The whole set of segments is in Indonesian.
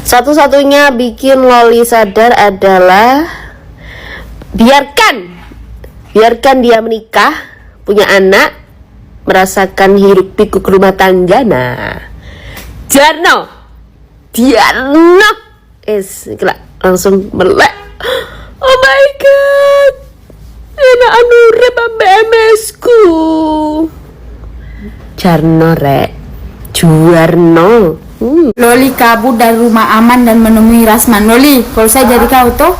Satu-satunya bikin Loli sadar adalah biarkan dia menikah, punya anak, merasakan hiruk pikuk rumah tangga. Nah, Jarno langsung melek. Oh my god, enak rep BMS ku. Jarno rek, Juarno. Loli kabur dari rumah aman dan menemui Rasman. Loli, kalau saya jadi kau tuh,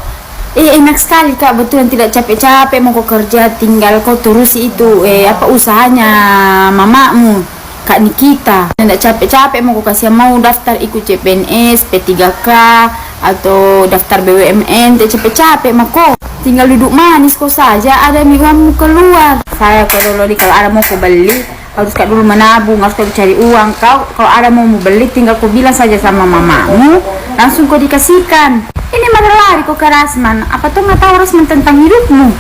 enak sekali kak, betul, tidak capek-capek mau kau kerja, tinggal kau terusi itu usahanya mamamu, Kak Nikita. Tidak capek-capek mau kau kasih, mau daftar ikut CPNS, P3K atau daftar BUMN, tidak capek-capek mau kau. Tinggal duduk manis kau saja, ada uangmu keluar. Saya kalau Loli, kalau ada mau kau beli, harus kak dulu menabung, harus kau cari uang. Kau kalau ada mau beli, tinggal kau bilang saja sama mamamu, langsung kau dikasihkan. Ini malah lari kau ke Rasman. Apa tuh nggak tahu Rasman tentang hidupmu?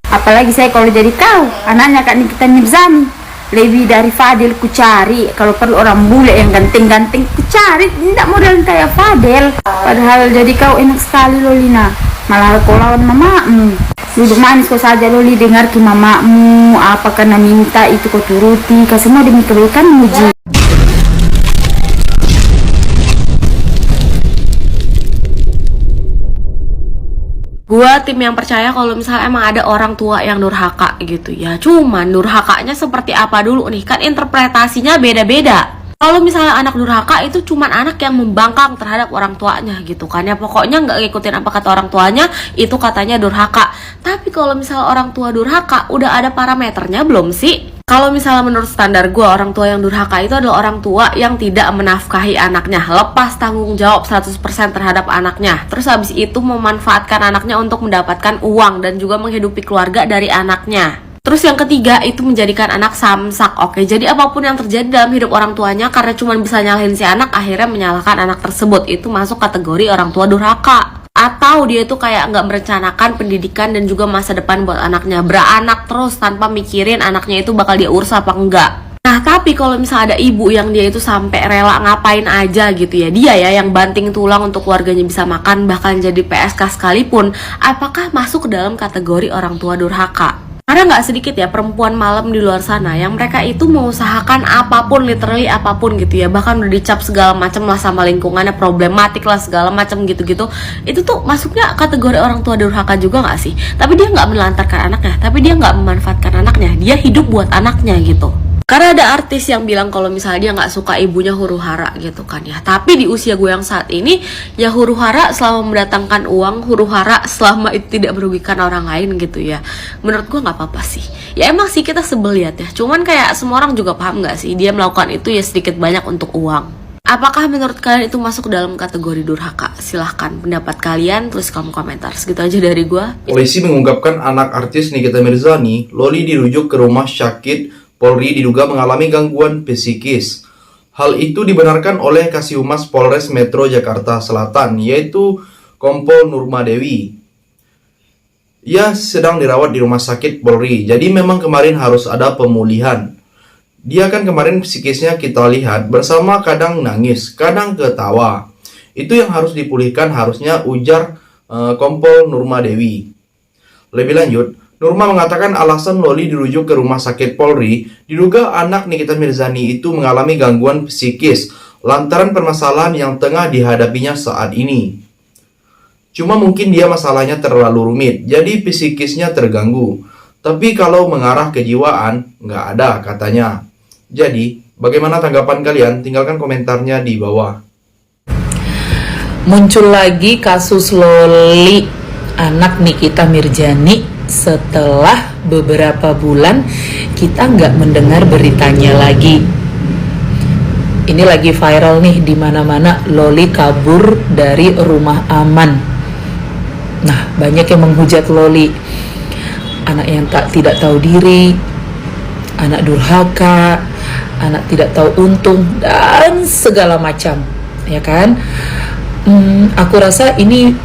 Apalagi saya kalau jadi kau, anaknya Kak Nikita Mirzani, lebih dari Fadel ku cari. Kalau perlu orang bule yang ganteng-ganteng ku cari, tidak model kayak Fadel. Padahal jadi kau enak sekali Lolina, malah kau lawan mamamu. Duduk manis kau saja Loli, dengar ke mamamu apa karena minta itu kau turuti, kau semua demi kebaikan muji. Gua tim yang percaya kalau misalnya emang ada orang tua yang durhaka gitu ya. Cuman durhakanya seperti apa dulu nih, kan interpretasinya beda-beda. Kalau misalnya anak durhaka itu cuman anak yang membangkang terhadap orang tuanya gitu kan ya, pokoknya nggak ngikutin apa kata orang tuanya, itu katanya durhaka. Tapi kalau misalnya orang tua durhaka, udah ada parameternya belum sih? Kalau misalnya menurut standar gue, orang tua yang durhaka itu adalah orang tua yang tidak menafkahi anaknya, lepas tanggung jawab 100% terhadap anaknya. Terus habis itu memanfaatkan anaknya untuk mendapatkan uang dan juga menghidupi keluarga dari anaknya. Terus yang ketiga itu menjadikan anak samsak. Oke, jadi apapun yang terjadi dalam hidup orang tuanya karena cuma bisa nyalahin si anak, akhirnya menyalahkan anak tersebut. Itu masuk kategori orang tua durhaka. Atau dia itu kayak nggak merencanakan pendidikan dan juga masa depan buat anaknya, beranak terus tanpa mikirin anaknya itu bakal dia urus apa enggak. Nah tapi kalau misalnya ada ibu yang dia itu sampai rela ngapain aja gitu ya, dia ya yang banting tulang untuk keluarganya bisa makan, bahkan jadi PSK sekalipun, apakah masuk ke dalam kategori orang tua durhaka? Karena nggak sedikit ya perempuan malam di luar sana yang mereka itu mengusahakan apapun, literally apapun gitu ya, bahkan udah dicap segala macam lah sama lingkungannya, problematik lah segala macam gitu-gitu. Itu tuh masuknya kategori orang tua durhaka juga nggak sih? Tapi dia nggak melantarkan anaknya, tapi dia nggak memanfaatkan anaknya, dia hidup buat anaknya gitu. Karena ada artis yang bilang kalau misalnya dia nggak suka ibunya huru-hara gitu kan ya. Tapi di usia gue yang saat ini, ya huru-hara selama mendatangkan uang, huru-hara selama itu tidak merugikan orang lain gitu ya. Menurut gue nggak apa-apa sih. Ya emang sih kita sebel lihat ya. Cuman kayak semua orang juga paham nggak sih, dia melakukan itu ya sedikit banyak untuk uang. Apakah menurut kalian itu masuk dalam kategori durhaka? Silahkan pendapat kalian, tulis kolom komentar. Segitu aja dari gue. Polisi mengungkapkan anak artis Nikita Mirzani, Loli dirujuk ke rumah sakit Polri diduga mengalami gangguan psikis. Hal itu dibenarkan oleh Kasihumas Polres Metro Jakarta Selatan, yaitu Kompol Nurmadewi. Ia sedang dirawat di rumah sakit Polri, jadi memang kemarin harus ada pemulihan. Dia kan kemarin psikisnya kita lihat bersama kadang nangis, kadang ketawa. Itu yang harus dipulihkan harusnya, ujar Kompol Nurmadewi. Lebih lanjut, Nurma mengatakan alasan Loli dirujuk ke rumah sakit Polri diduga anak Nikita Mirzani itu mengalami gangguan psikis lantaran permasalahan yang tengah dihadapinya saat ini. Cuma mungkin dia masalahnya terlalu rumit, jadi psikisnya terganggu. Tapi kalau mengarah kejiwaan, nggak ada katanya. Jadi, bagaimana tanggapan kalian? Tinggalkan komentarnya di bawah. Muncul lagi kasus Loli, anak Nikita Mirzani. Setelah beberapa bulan kita nggak mendengar beritanya lagi. Ini lagi viral nih di mana-mana, Loli kabur dari rumah aman. Nah, banyak yang menghujat Loli, anak yang tidak tahu diri, anak durhaka, anak tidak tahu untung dan segala macam, ya kan? Aku rasa ini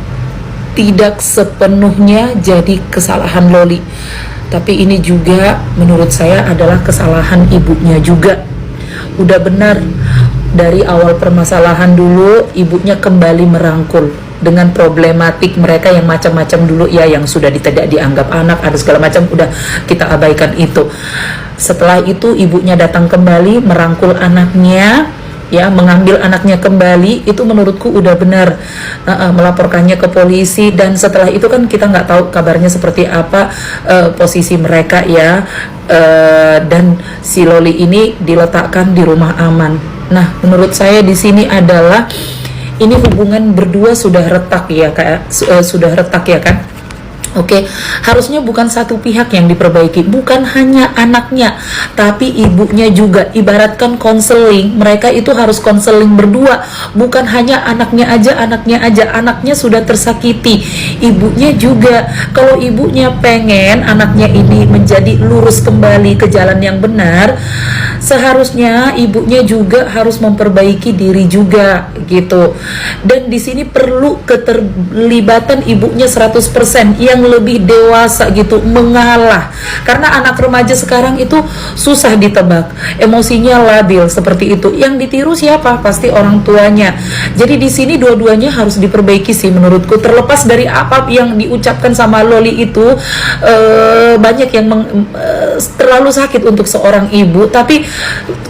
tidak sepenuhnya jadi kesalahan Loli, tapi ini juga menurut saya adalah kesalahan ibunya juga. Udah benar dari awal permasalahan dulu ibunya kembali merangkul dengan problematik mereka yang macam-macam dulu ya, yang sudah tidak dianggap anak, ada segala macam, udah kita abaikan itu. Setelah itu ibunya datang kembali merangkul anaknya, ya, mengambil anaknya kembali, itu menurutku udah benar. Melaporkannya ke polisi, dan setelah itu kan kita nggak tahu kabarnya seperti apa posisi mereka ya. Dan si Loli ini diletakkan di rumah aman. Nah, menurut saya di sini adalah ini hubungan berdua sudah retak ya, kayak sudah retak ya kan. Oke, harusnya bukan satu pihak yang diperbaiki, bukan hanya anaknya, tapi ibunya juga. Ibaratkan konseling, mereka itu harus konseling berdua, bukan hanya anaknya aja. Anaknya sudah tersakiti, ibunya juga. Kalau ibunya pengen anaknya ini menjadi lurus kembali ke jalan yang benar, seharusnya ibunya juga harus memperbaiki diri juga gitu. Dan di sini perlu keterlibatan ibunya 100%, yang lebih dewasa gitu, mengalah. Karena anak remaja sekarang itu susah ditebak, emosinya labil seperti itu. Yang ditiru siapa? Pasti orang tuanya. Jadi di sini dua-duanya harus diperbaiki sih menurutku. Terlepas dari apa yang diucapkan sama Loli itu, banyak yang terlalu sakit untuk seorang ibu. Tapi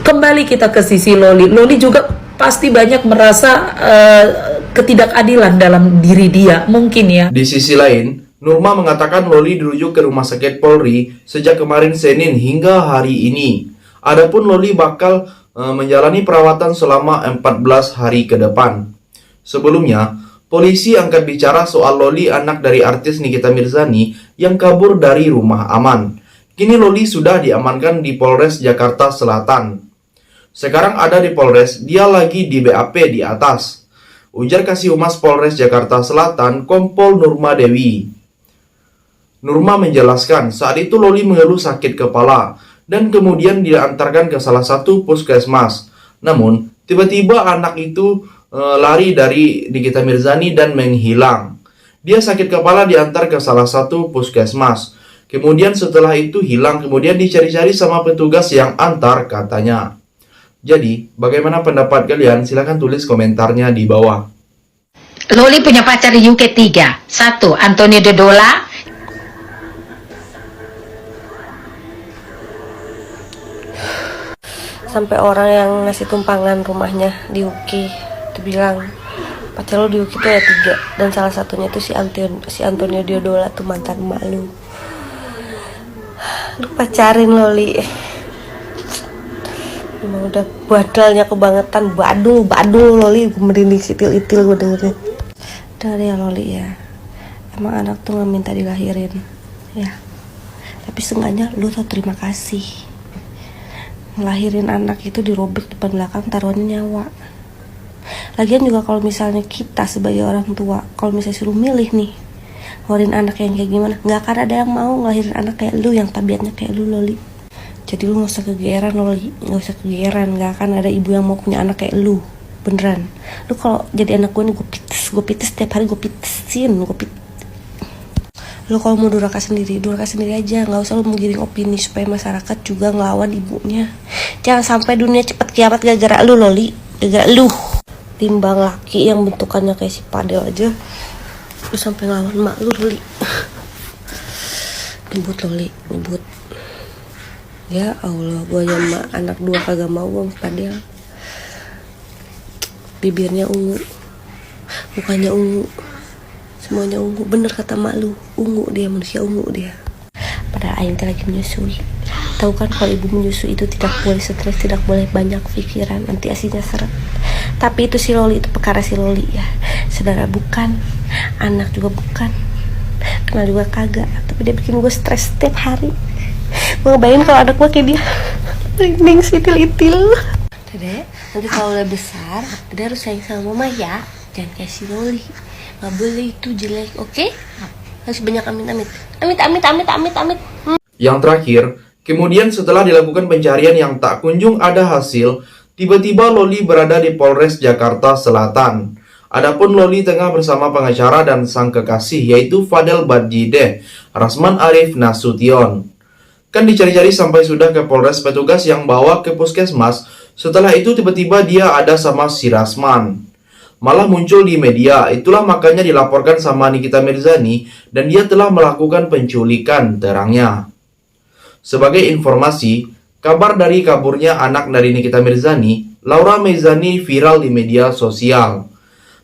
kembali kita ke sisi Loli. Loli juga pasti banyak merasa ketidakadilan dalam diri dia, mungkin ya. Di sisi lain, Nurma mengatakan Loli dirujuk ke rumah sakit Polri sejak kemarin Senin hingga hari ini. Adapun Loli bakal menjalani perawatan selama 14 hari ke depan. Sebelumnya, polisi angkat bicara soal Loli, anak dari artis Nikita Mirzani yang kabur dari rumah aman. Kini Loli sudah diamankan di Polres Jakarta Selatan. Sekarang ada di Polres, dia lagi di BAP di atas, ujar Kasihumas Polres Jakarta Selatan, Kompol Nurma Dewi. Nurma menjelaskan, saat itu Loli mengeluh sakit kepala dan kemudian diantarkan ke salah satu puskesmas. Namun, tiba-tiba anak itu lari dari Nikita Mirzani dan menghilang. Dia sakit kepala diantar ke salah satu puskesmas. Kemudian setelah itu hilang, kemudian dicari-cari sama petugas yang antar katanya. Jadi, bagaimana pendapat kalian? Silahkan tulis komentarnya di bawah. Loli punya pacar di UK 3. 1. Antonio Dodola. Sampai orang yang ngasih tumpangan rumahnya di UK itu bilang pacar lo di UK tuh ada 3, dan salah satunya itu si Antonio Dodola tuh mantan emak lu. Lu pacarin Loli. Emang udah badalnya kebangetan, badul Loli, gue merinding sitil-itil gue dengerin. Dari ya Loli ya, emang anak tuh gak minta dilahirin ya, tapi seenggaknya lu tau terima kasih. Ngelahirin anak itu dirobek depan belakang, taruhannya nyawa. Lagian juga kalau misalnya kita sebagai orang tua, kalau misalnya suruh milih nih, ngelahirin anak yang kayak gimana, gak akan ada yang mau ngelahirin anak kayak lu, yang tabiatnya kayak lu Loli. Jadi lu gak usah kegeeran Loli, gak usah kegeeran, gak akan ada ibu yang mau punya anak kayak lu, beneran. Lu kalau jadi anak gue nih, gue pites setiap hari, gue pitesin. Lu kalau mau durhaka sendiri aja, nggak usah lu menggiring opini supaya masyarakat juga ngelawan ibunya. Jangan sampai dunia cepat kiamat gara-gara lu Loli, gara-gara lu. Timbang laki yang bentukannya kayak si Padel aja, lu sampai ngelawan mak lu Loli. Ngebut Loli, ngebut. Ya Allah, gua aja mak anak 2 kagak mau bang Padel. Bibirnya ungu, mukanya ungu, semuanya ungu. Bener kata mak lu, ungu dia, manusia ungu dia. Padahal Aing lagi menyusui. Tahu kan kalau ibu menyusui itu tidak boleh stres, tidak boleh banyak pikiran, nanti asinya seret. Tapi itu si Loli, itu perkara si Loli ya. Saudara bukan, anak juga bukan, kenal juga kagak. Tapi dia bikin gue stres setiap hari. Gue ngebayangin kalau anak gue kayak dia, merinding sitil-itil. Dede, nanti kalau udah besar, Dede harus sayang sama mama ya. Jangan kayak si Loli, gak boleh itu jelek, oke? Harus banyak amit-amit. Amit. Yang terakhir, kemudian setelah dilakukan pencarian yang tak kunjung ada hasil, tiba-tiba Loli berada di Polres Jakarta Selatan. Adapun Loli tengah bersama pengacara dan sang kekasih yaitu Fadel Badjideh, Rasman Arif Nasution. Kan dicari-cari sampai sudah ke Polres, petugas yang bawa ke puskesmas Setelah itu tiba-tiba dia ada sama si Rasman. Malah muncul di media, itulah makanya dilaporkan sama Nikita Mirzani dan dia telah melakukan penculikan, terangnya. Sebagai informasi, kabar dari kaburnya anak dari Nikita Mirzani, Laura Meizani, viral di media sosial.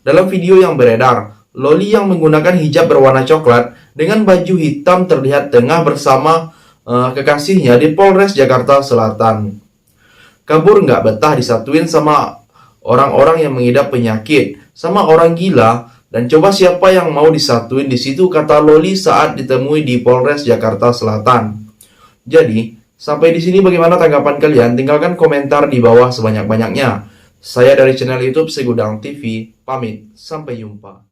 Dalam video yang beredar, Loli yang menggunakan hijab berwarna coklat dengan baju hitam terlihat tengah bersama kekasihnya di Polres Jakarta Selatan. Kabur nggak betah disatuin sama orang-orang yang mengidap penyakit, sama orang gila, dan coba siapa yang mau disatuin di situ, kata Loli saat ditemui di Polres Jakarta Selatan. Jadi, sampai di sini bagaimana tanggapan kalian? Tinggalkan komentar di bawah sebanyak-banyaknya. Saya dari channel YouTube Segudang TV, pamit, sampai jumpa.